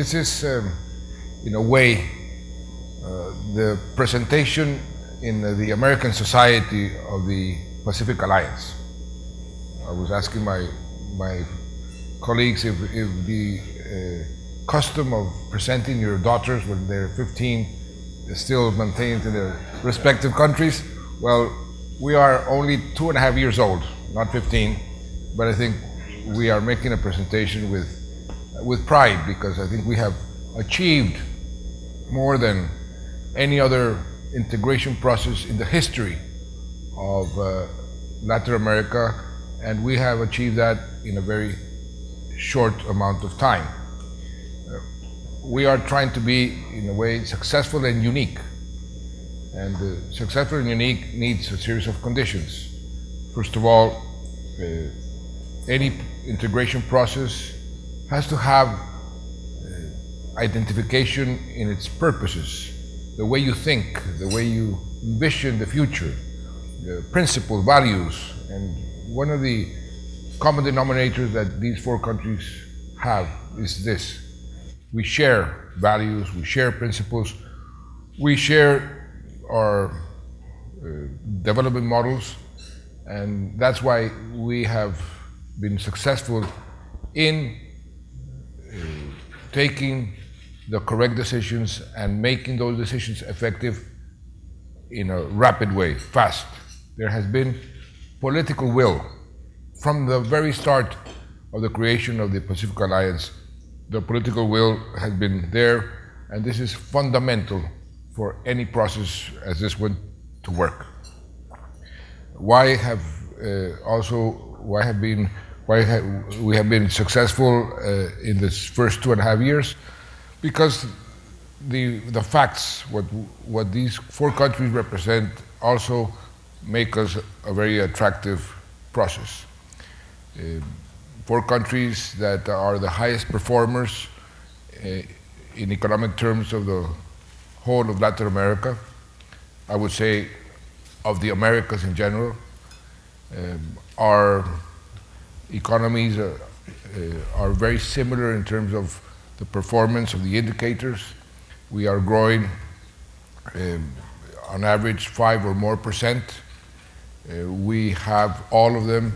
This is, in a way, the presentation in the American society of the Pacific Alliance. I was asking my colleagues if the custom of presenting your daughters when they're 15 is still maintained in their respective countries. Well, we are only 2.5 years old, not 15, but I think we are making a presentation with pride, because I think we have achieved more than any other integration process in the history of Latin America, and we have achieved that in a very short amount of time. We are trying to be, in a way, successful and unique. And successful and unique needs a series of conditions. First of all, any integration process has to have identification in its purposes, the way you think, the way you envision the future, the principles, values. And one of the common denominators that these four countries have is this. We share values, we share principles, we share our development models, and that's why we have been successful in taking the correct decisions and making those decisions effective in a rapid way, fast. There has been political will from the very start of the creation of the Pacific Alliance. The political will has been there, and this is fundamental for any process as this one to work. Why have we have been successful in this first 2.5 years? Because the facts, what these four countries represent, also make us a very attractive process. Four countries that are the highest performers in economic terms of the whole of Latin America, I would say of the Americas in general. Our economies are very similar in terms of the performance of the indicators. We are growing on average 5% or more. We have all of them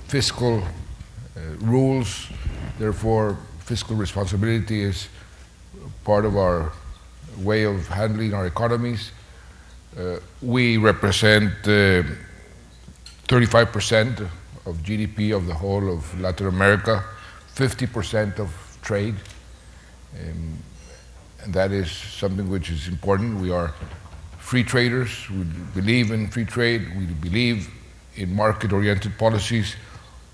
fiscal rules, therefore fiscal responsibility is part of our way of handling our economies. We represent 35% of GDP of the whole of Latin America, 50% of trade, and that is something which is important. We are free traders, we believe in free trade, we believe in market-oriented policies,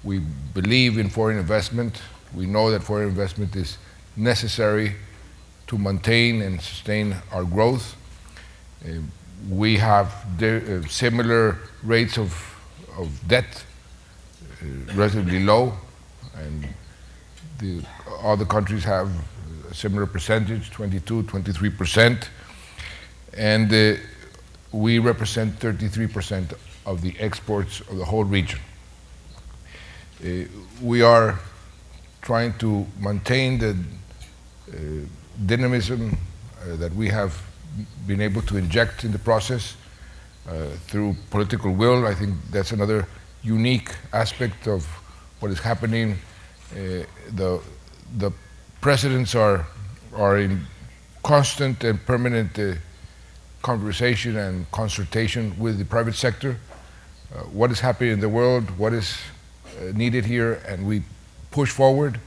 we believe in foreign investment. We know that foreign investment is necessary to maintain and sustain our growth. We have similar rates of debt, relatively low, and all the countries have a similar percentage, 22, 23%, and we represent 33% of the exports of the whole region. We are trying to maintain the dynamism that we have been able to inject in the process through political will. I think that's another unique aspect of what is happening. The presidents are in constant and permanent conversation and consultation with the private sector. What is happening in the world, what is needed here, and we push forward,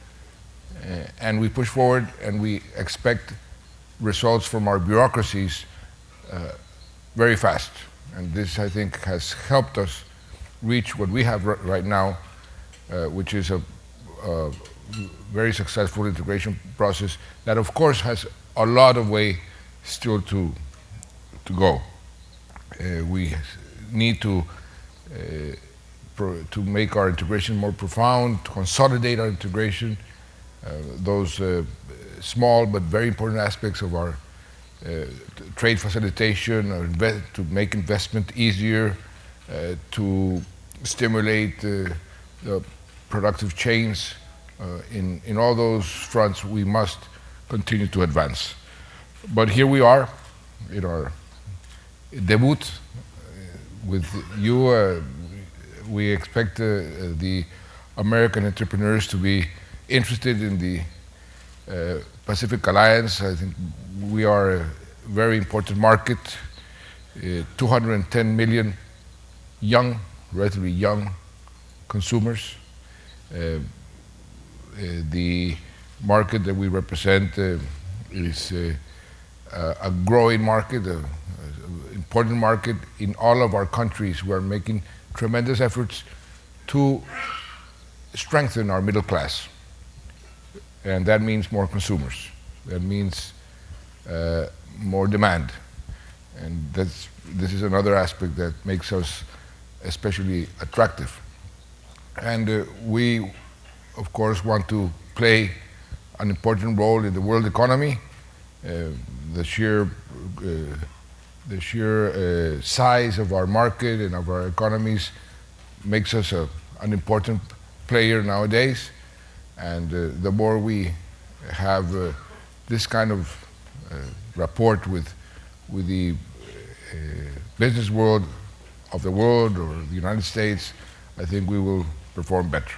and we expect results from our bureaucracies very fast. And this, I think, has helped us reach what we have right now, which is a very successful integration process that, of course, has a lot of way still to go. We need to make our integration more profound, to consolidate our integration, those small but very important aspects of our trade facilitation, to make investment easier, to stimulate the productive chains. In all those fronts, we must continue to advance. But here we are in our debut with you. We expect the American entrepreneurs to be interested in the Pacific Alliance. I think we are a very important market, 210 million young, relatively young consumers. The market that we represent is a growing market, an important market. In all of our countries, we are making tremendous efforts to strengthen our middle class. And that means more consumers. That means more demand. And this is another aspect that makes us especially attractive. And we, of course, want to play an important role in the world economy. The sheer size of our market and of our economies makes us an important player nowadays. And the more we have this kind of rapport with the business world of the world or the United States, I think we will perform better.